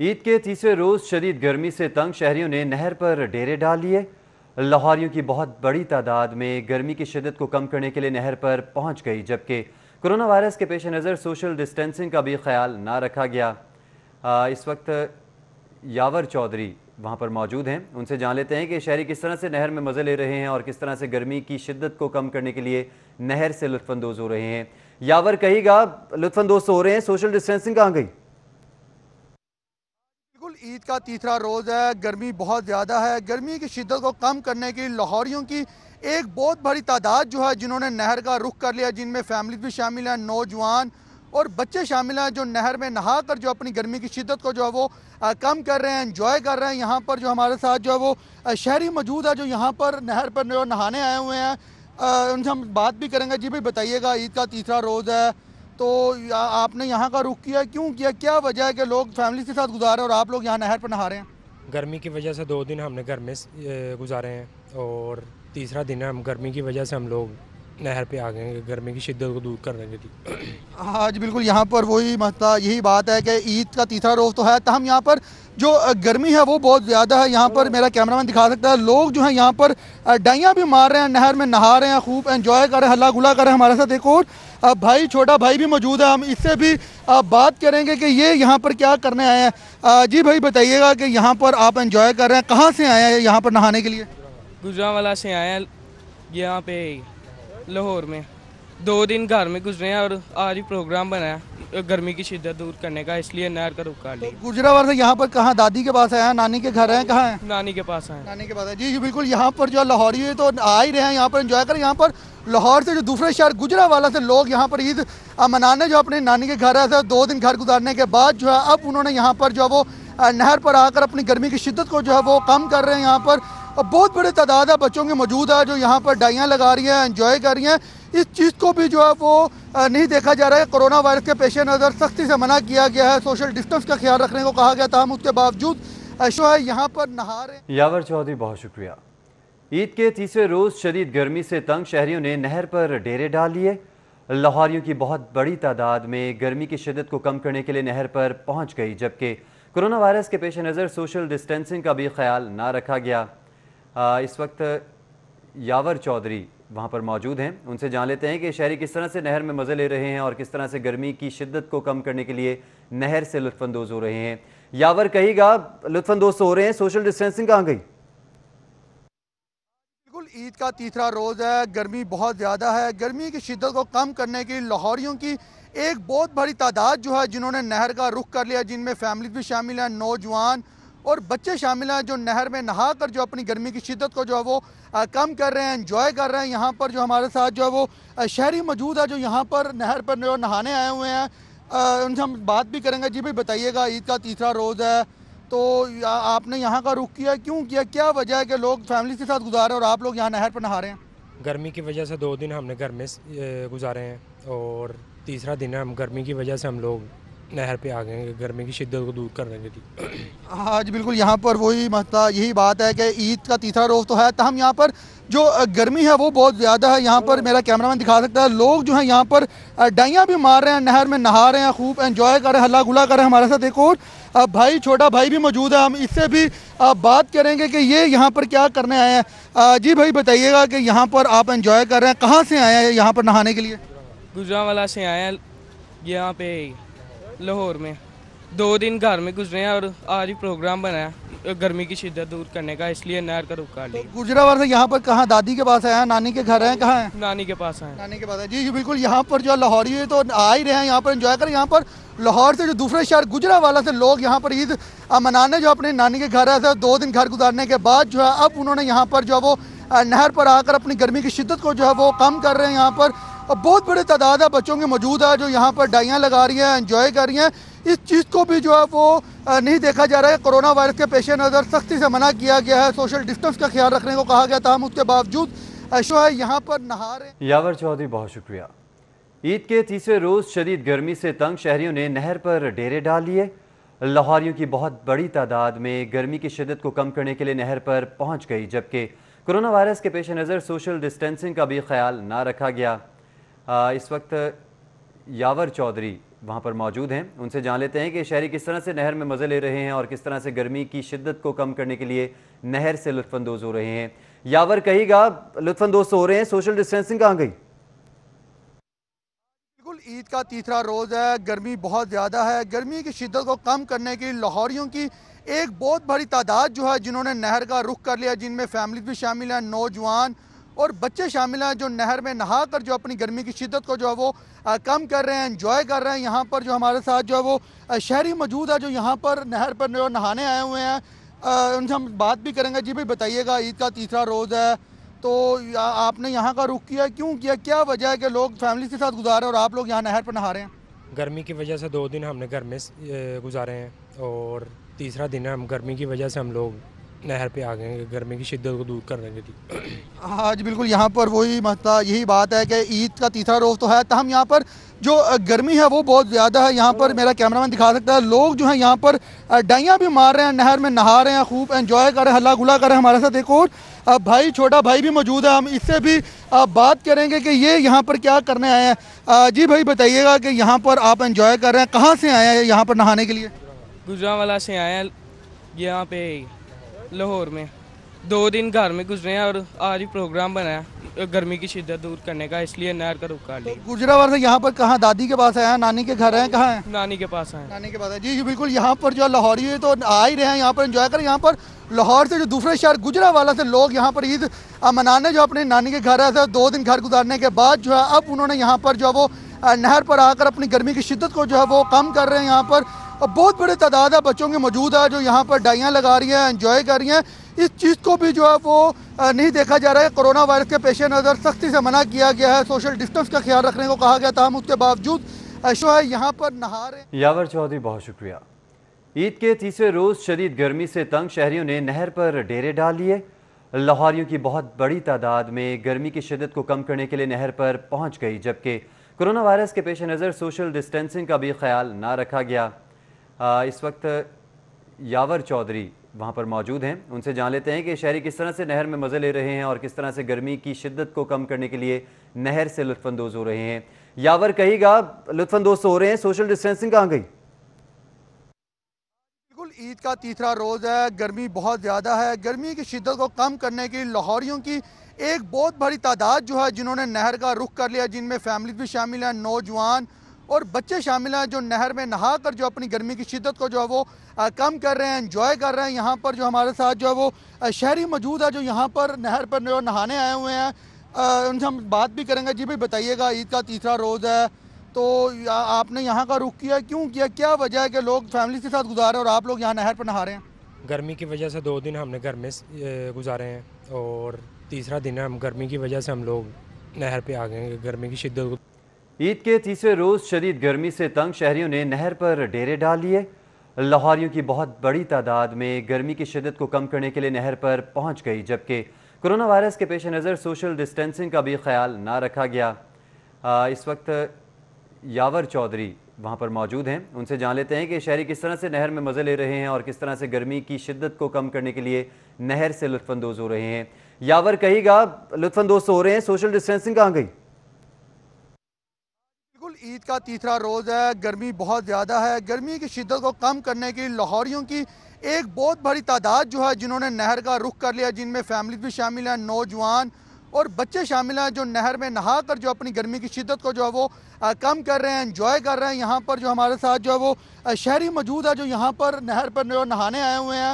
ईद के तीसरे रोज शदीद गर्मी से तंग शहरियों ने नहर पर डेरे डाल लिए। लाहौरियों की बहुत बड़ी तादाद में गर्मी की शिद्दत को कम करने के लिए नहर पर पहुंच गई, जबकि कोरोना वायरस के पेश नज़र सोशल डिस्टेंसिंग का भी ख्याल ना रखा गया। इस वक्त यावर चौधरी वहां पर मौजूद हैं, उनसे जान लेते हैं कि शहरी किस तरह से नहर में मज़े ले रहे हैं और किस तरह से गर्मी की शिद्दत को कम करने के लिए नहर से लुत्फ़अंदोज़ हो रहे हैं। यावर, कहिएगा, लुत्फ़अंदोज़ हो रहे हैं, सोशल डिस्टेंसिंग कहाँ गई? बिल्कुल, ईद का तीसरा रोज़ है, गर्मी बहुत ज़्यादा है। गर्मी की शिद्दत को कम करने के लिए लाहौरियों की एक बहुत बड़ी तादाद जो है जिन्होंने नहर का रुख कर लिया, जिनमें फैमिली भी शामिल हैं, नौजवान और बच्चे शामिल हैं, जो नहर में नहा कर जो अपनी गर्मी की शिद्दत को जो है वो कम कर रहे हैं, एंजॉय कर रहे हैं। यहाँ पर जो हमारे साथ जो है वो शहरी मौजूद है जो यहाँ पर नहर पर जो नहाने आए हुए हैं, उनसे हम बात भी करेंगे। जी भाई बताइएगा, ईद का तीसरा रोज़ है तो आपने यहाँ का रुख किया, क्यों किया, क्या वजह है कि लोग फैमिली के साथ गुजार रहे हैं और आप लोग यहाँ नहर पर नहा रहे हैं? गर्मी की वजह से 2 दिन हमने घर में गुजारे हैं और तीसरा दिन है, हम गर्मी की वजह से हम लोग नहर पे आ गए हैं गर्मी की शिद्दत को दूर करने के लिए। हाँ जी, बिल्कुल, यहाँ पर वही मसला, यही बात है कि ईद का तीसरा रोज़ तो है, तहम यहाँ पर जो गर्मी है वो बहुत ज़्यादा है। यहाँ पर मेरा कैमरामैन दिखा सकता है, लोग जो हैं यहाँ पर डाइयाँ भी मार रहे हैं, नहर में नहा रहे हैं, खूब एंजॉय कर रहे हैं, हल्ला गुला कर रहे हैं। हमारे साथ एक और भाई, छोटा भाई भी मौजूद है, हम इससे भी बात करेंगे कि ये यहाँ पर क्या करने आए हैं। जी भाई बताइएगा कि यहाँ पर आप एंजॉय कर रहे हैं, कहाँ से आए हैं यहाँ पर नहाने के लिए? गुजरांवाला से आए हैं, यहाँ पे लाहौर में 2 दिन घर में गुजरे हैं और आज ही प्रोग्राम बनाया गर्मी की शिद्दत दूर करने का, इसलिए नहर का रुख कर लिया। गुजरावाला से यहाँ पर कहाँ, दादी के पास आए हैं, नानी के घर हैं, कहाँ हैं? नानी के पास आए। नानी के पास है। जी जी बिल्कुल, यहाँ पर जो लाहौरी है तो आ ही रहे हैं, यहाँ पर एंजॉय करें। यहाँ पर लाहौर से जो दूसरे शहर गुजरावाला से लोग यहाँ पर ईद मनाने जो अपने नानी के घर है, 2 दिन घर गुजारने के बाद जो है अब उन्होंने यहाँ पर जो है वो नहर पर आकर अपनी गर्मी की शिद्दत को जो है वो कम कर रहे हैं। यहाँ पर बहुत बड़ी तादाद है बच्चों की मौजूद है जो यहाँ पर डाइयाँ लगा रही हैं, एंजॉय कर रही हैं। इस चीज़ को भी जो है वो नहीं देखा जा रहा है। कोरोना वायरस के पेश नज़र सख्ती से मना किया गया है, सोशल डिस्टेंस का ख्याल रखने को कहा गया था, हम उसके बावजूद शो है यहाँ पर नहा रहे। यावर चौधरी, बहुत शुक्रिया। ईद के तीसरे रोज शदीद गर्मी से तंग शहरियों ने नहर पर डेरे डाल लिए। लाहौरियों की बहुत बड़ी तादाद में गर्मी की शिद्दत को कम करने के लिए नहर पर पहुंच गई, जबकि कोरोना वायरस के पेश नज़र सोशल डिस्टेंसिंग का भी ख्याल ना रखा गया। इस वक्त यावर चौधरी वहां पर मौजूद हैं, उनसे जान लेते हैं कि शहरी किस तरह से नहर में मज़े ले रहे हैं और किस तरह से गर्मी की शिद्दत को कम करने के लिए नहर से लुत्फ़अंदोज़ हो रहे हैं। यावर, कहिएगा, लुत्फ़अंदोज़ हो रहे हैं, सोशल डिस्टेंसिंग कहाँ गई? बिल्कुल, ईद का तीसरा रोज़ है, गर्मी बहुत ज़्यादा है। गर्मी की शिद्दत को कम करने के लिए लाहौरियों की एक बहुत बड़ी तादाद जो है जिन्होंने नहर का रुख कर लिया, जिनमें फैमिली भी शामिल हैं, नौजवान और बच्चे शामिल हैं, जो नहर में नहा कर जो अपनी गर्मी की शिद्दत को जो है वो कम कर रहे हैं, एंजॉय कर रहे हैं। यहाँ पर जो हमारे साथ जो है वो शहरी मौजूद है जो यहाँ पर नहर पर जो नहाने आए हुए हैं, उनसे हम बात भी करेंगे। जी भाई बताइएगा, ईद का तीसरा रोज़ है तो आपने यहाँ का रुख किया, क्यों किया, क्या वजह है कि लोग फैमिली के साथ गुजार रहे हैं और आप लोग यहाँ नहर पर नहा रहे हैं? गर्मी की वजह से 2 दिन हमने घर में गुजारे हैं और तीसरा दिन है, हम गर्मी की वजह से हम लोग नहर पे आ गए हैं गर्मी की शिद्दत को दूर करने के लिए। हाँ जी, बिल्कुल, यहाँ पर वही मसला, यही बात है कि ईद का तीसरा रोज़ तो है, तहम यहाँ पर जो गर्मी है वो बहुत ज़्यादा है। यहाँ पर मेरा कैमरामैन दिखा सकता है, लोग जो हैं यहाँ पर डाइयाँ भी मार रहे हैं, नहर में नहा रहे हैं, खूब एंजॉय कर रहे हैं, हल्ला गुला कर रहे हैं। हमारे साथ एक और भाई, छोटा भाई भी मौजूद है, हम इससे भी बात करेंगे कि ये यहाँ पर क्या करने आए हैं। जी भाई बताइएगा कि यहाँ पर आप एंजॉय कर रहे हैं, कहाँ से आए हैं यहाँ पर नहाने के लिए? गुजरांवाला से आए हैं, यहाँ पे लाहौर में 2 दिन घर में गुजरे हैं और आज ही प्रोग्राम बनाया गर्मी की शिद्दत दूर करने का, इसलिए नहर का रुख कर लिया। गुजरावाला से यहाँ पर कहाँ, दादी के पास आए हैं, नानी के घर हैं, कहाँ हैं? नानी के पास आए। नानी के पास है। जी जी बिल्कुल, यहाँ पर जो लाहौरी है तो आ ही रहे हैं, यहाँ पर एंजॉय करें। यहाँ पर लाहौर से जो दूसरे शहर गुजरावाला से लोग यहाँ पर ईद मनाने जो अपने नानी के घर है, 2 दिन घर गुजारने के बाद जो है अब उन्होंने यहाँ पर जो है वो नहर पर आकर अपनी गर्मी की शिद्दत को जो है वो कम कर रहे हैं। यहाँ पर बहुत बड़ी तादाद है बच्चों की मौजूद है जो यहाँ पर डाइयाँ लगा रही हैं, एंजॉय कर रही हैं। इस चीज़ को भी जो है वो नहीं देखा जा रहा है। कोरोना वायरस के पेश नज़र सख्ती से मना किया गया है, सोशल डिस्टेंस का ख्याल रखने को कहा गया था, हम उसके बावजूद शो है यहाँ पर नहा रहे। यावर चौधरी, बहुत शुक्रिया। ईद के तीसरे रोज शदीद गर्मी से तंग शहरियों ने नहर पर डेरे डाल लिए। लाहौरियों की बहुत बड़ी तादाद में गर्मी की शिद्दत को कम करने के लिए नहर पर पहुंच गई, जबकि कोरोना वायरस के पेश नज़र सोशल डिस्टेंसिंग का भी ख्याल ना रखा गया। इस वक्त यावर चौधरी वहां पर मौजूद हैं। उनसे जान लेते हैं कि शहरी किस तरह से नहर में मज़े ले रहे हैं और किस तरह से गर्मी की शिद्दत को कम करने के लिए नहर से लुत्फ़अंदोज़ हो रहे हैं। यावर कहिएगा, लुत्फ़अंदोज़ हो रहे हैं, सोशल डिस्टेंसिंग कहाँ गई? बिल्कुल, ईद का तीसरा रोज़ है, गर्मी बहुत ज़्यादा है। गर्मी की शिद्दत को कम करने के लिए लाहौरियों की एक बहुत बड़ी तादाद जो है जिन्होंने नहर का रुख कर लिया, जिनमें फैमिली भी शामिल हैं, नौजवान और बच्चे शामिल हैं, जो नहर में नहा कर जो अपनी गर्मी की शिद्दत को जो है वो कम कर रहे हैं, एंजॉय कर रहे हैं। यहाँ पर जो हमारे साथ जो है वो शहरी मौजूद है, जो यहाँ पर नहर पर जो नहाने आए हुए हैं। उनसे हम बात भी करेंगे। जी भाई बताइएगा, ईद का तीसरा रोज़ है, तो आपने यहाँ का रुख किया, क्यों किया, क्या वजह है कि लोग फैमिली के साथ गुजार रहे हैं और आप लोग यहाँ नहर पर नहा रहे हैं? गर्मी की वजह से 2 दिन हमने घर में गुजारे हैं और तीसरा दिन है, हम गर्मी की वजह से हम लोग नहर पे आ गए हैं, गर्मी की शिद्दत को दूर करने के लिए। हाँ जी, बिल्कुल, यहाँ पर वही मसला, यही बात है कि ईद का तीसरा रोज़ तो है, तहम यहाँ पर जो गर्मी है वो बहुत ज़्यादा है। यहाँ पर मेरा कैमरामैन दिखा सकता है, लोग जो हैं यहाँ पर डाइयाँ भी मार रहे हैं, नहर में नहा रहे हैं, खूब एंजॉय कर रहे हैं, हल्ला गुला कर रहे हैं। हमारे साथ एक और भाई, छोटा भाई भी मौजूद है, हम इससे भी बात करेंगे कि ये यहाँ पर क्या करने आए हैं। जी भाई बताइएगा कि यहाँ पर आप एंजॉय कर रहे हैं, कहाँ से आए हैं यहाँ पर नहाने के लिए? गुजरांवाला से आए हैं, यहाँ पे लाहौर में 2 दिन घर में गुजरे हैं और आज ही प्रोग्राम बनाया गर्मी की शिद्दत दूर करने का, इसलिए नहर का रुख कर लिया। गुजरावाला से यहाँ पर कहाँ, दादी के पास आए हैं, नानी के घर हैं, कहाँ हैं? नानी के पास आए। नानी के पास है। जी जी बिल्कुल, यहाँ पर जो लाहौरी है तो आ ही रहे हैं यहाँ पर एंजॉय कर। यहाँ पर लाहौर से जो दूसरे शहर गुजरावाला से लोग यहाँ पर ईद मनाने जो अपनी नानी के घर है, 2 दिन घर गुजारने के बाद जो है अब उन्होंने यहाँ पर जो है वो नहर पर आकर अपनी गर्मी की शिद्दत को जो है वो कम कर रहे हैं। यहाँ पर बहुत बड़ी तादाद है बच्चों की मौजूद है, जो यहाँ पर डाइयाँ लगा रही हैं, एंजॉय कर रही हैं। इस चीज़ को भी जो है वो नहीं देखा जा रहा है। कोरोना वायरस के पेश नज़र सख्ती से मना किया गया है, सोशल डिस्टेंस का ख्याल रखने को कहा गया था, हम उसके बावजूद जो है यहाँ पर नहा रहे हैं। यावर चौधरी, बहुत शुक्रिया। ईद के तीसरे रोज़ शदीद गर्मी से तंग शहरियों ने नहर पर डेरे डाल लिए। लाहौरियों की बहुत बड़ी तादाद में गर्मी की शिद्दत को कम करने के लिए नहर पर पहुँच गई, जबकि कोरोना वायरस के पेश नज़र सोशल डिस्टेंसिंग का भी ख्याल ना रखा गया। इस वक्त यावर चौधरी वहाँ पर मौजूद हैं। उनसे जान लेते हैं कि शहरी किस तरह से नहर में मज़े ले रहे हैं और किस तरह से गर्मी की शिद्दत को कम करने के लिए नहर से लुत्फ़अंदोज़ हो रहे हैं। यावर कहिएगा, लुत्फ़अंदोज़ हो रहे हैं, सोशल डिस्टेंसिंग कहाँ गई? बिल्कुल, ईद का तीसरा रोज़ है, गर्मी बहुत ज़्यादा है। गर्मी की शिद्दत को कम करने के लिए लाहौरियों की एक बहुत बड़ी तादाद जो है जिन्होंने नहर का रुख कर लिया, जिनमें फैमिली भी शामिल हैं, नौजवान और बच्चे शामिल हैं, जो नहर में नहा कर जो अपनी गर्मी की शिद्दत को जो है वो कम कर रहे हैं, एंजॉय कर रहे हैं। यहाँ पर जो हमारे साथ जो है वो शहरी मौजूद है, जो यहाँ पर नहर पर जो नहाने आए हुए हैं। उनसे हम बात भी करेंगे। जी भाई बताइएगा, ईद का तीसरा रोज़ है, तो आपने यहाँ का रुख किया, क्यों किया, क्या वजह है कि लोग फैमिली के साथ गुजार रहे हैं और आप लोग यहाँ नहर पर नहा रहे हैं? गर्मी की वजह से 2 दिन हमने घर में गुजारे हैं और तीसरा दिन है, हम गर्मी की वजह से हम लोग नहर पे आ गए हैं, गर्मी की शिद्दत को। ईद के तीसरे रोज़ शदीद गर्मी से तंग शहरियों ने नहर पर डेरे डाल लिए। लाहौरियों की बहुत बड़ी तादाद में गर्मी की शिद्दत को कम करने के लिए नहर पर पहुँच गई, जबकि कोरोना वायरस के पेश नज़र सोशल डिस्टेंसिंग का भी ख्याल ना रखा गया। इस वक्त यावर चौधरी वहाँ पर मौजूद हैं। उनसे जान लेते हैं कि शहरी किस तरह से नहर में मज़े ले रहे हैं और किस तरह से गर्मी की शिद्दत को कम करने के लिए नहर से लुत्फ़अंदोज़ हो रहे हैं। यावर कहिएगा, लुत्फ़अंदोज़ हो रहे हैं, सोशल डिस्टेंसिंग कहाँ गई? बिल्कुल, ईद का तीसरा रोज़ है, गर्मी बहुत ज़्यादा है। गर्मी की शिद्दत को कम करने के लिए लाहौरियों की एक बहुत बड़ी तादाद जो है जिन्होंने नहर का रुख कर लिया, जिनमें फैमिली भी शामिल हैं, नौजवान और बच्चे शामिल हैं, जो नहर में नहा कर जो अपनी गर्मी की शिद्दत को जो है वो कम कर रहे हैं, एंजॉय कर रहे हैं। यहाँ पर जो हमारे साथ जो है वो शहरी मौजूद है, जो यहाँ पर नहर पर जो नहाने आए हुए हैं।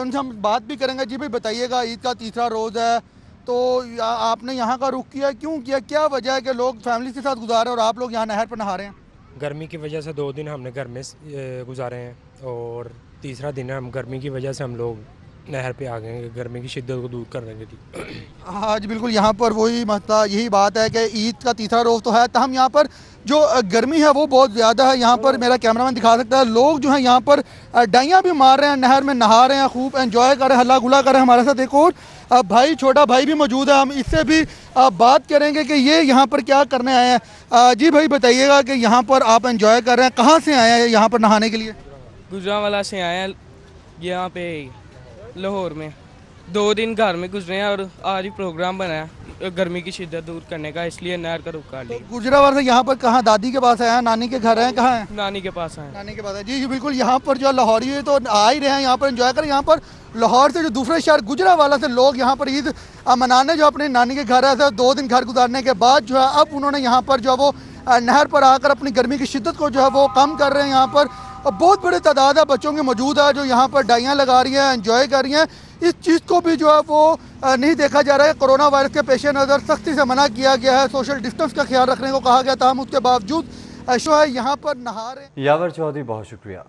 उनसे हम बात भी करेंगे। जी भाई बताइएगा, ईद का तीसरा रोज़ है, तो आपने यहाँ का रुख किया, क्यों किया, क्या वजह है कि लोग फैमिली के साथ गुजार रहे हैं और आप लोग यहाँ नहर पर नहा रहे हैं? गर्मी की वजह से 2 दिन हमने घर में गुजारे हैं और तीसरा दिन है, हम गर्मी की वजह से हम लोग नहर पे आ गए हैं, गर्मी की शिद्दत को दूर करने के लिए। हाँ जी बिल्कुल, यहाँ पर वही मसला, यही बात है कि ईद का तीसरा रोज़ तो है, तहम यहाँ पर जो गर्मी है वो बहुत ज़्यादा है। यहाँ पर मेरा कैमरामैन दिखा सकता है, लोग जो हैं यहाँ पर डाइयाँ भी मार रहे हैं, नहर में नहा रहे हैं, खूब एंजॉय कर रहे हैं, हल्ला गुला कर रहे हैं। हमारे साथ एक और भाई, छोटा भाई भी मौजूद है, हम इससे भी बात करेंगे कि ये यहाँ पर क्या करने आए हैं। जी भाई बताइएगा कि यहाँ पर आप एंजॉय कर रहे हैं, कहाँ से आए हैं यहाँ पर नहाने के लिए? गुजरांवाला से आए हैं, यहाँ पे लाहौर में 2 दिन घर में गुजरे हैं और आज ही प्रोग्राम बनाया गर्मी की शिद्दत दूर करने का, इसलिए नहर का रुख कर लिया। गुजरावाल से यहाँ पर कहाँ दादी के पास आए हैं, नानी के घर हैं, कहाँ हैं? नानी के पास आए। नानी के पास है जी। जी बिल्कुल, यहाँ पर जो लाहौरी है तो आ ही रहे हैं, यहाँ पर एंजॉय करें। यहाँ पर लाहौर से जो दूसरे शहर गुजरावाला से लोग यहाँ पर ईद मनाने जो अपने नानी के घर है 2 दिन घर गुजारने के बाद जो है अब उन्होंने यहाँ पर जो है वो नहर पर आकर अपनी गर्मी की शिद्दत को जो है वो कम कर रहे हैं। यहाँ पर बहुत बड़ी तादाद है बच्चों की मौजूद है जो यहाँ पर डाइयाँ लगा रही हैं, एंजॉय कर रही हैं। इस चीज़ को भी जो है वो नहीं देखा जा रहा है। कोरोना वायरस के पेश नज़र सख्ती से मना किया गया है, सोशल डिस्टेंस का ख्याल रखने को कहा गया था। हम उसके बावजूद जो है यहाँ पर नहा रहे हैं। यावर चौधरी, बहुत शुक्रिया।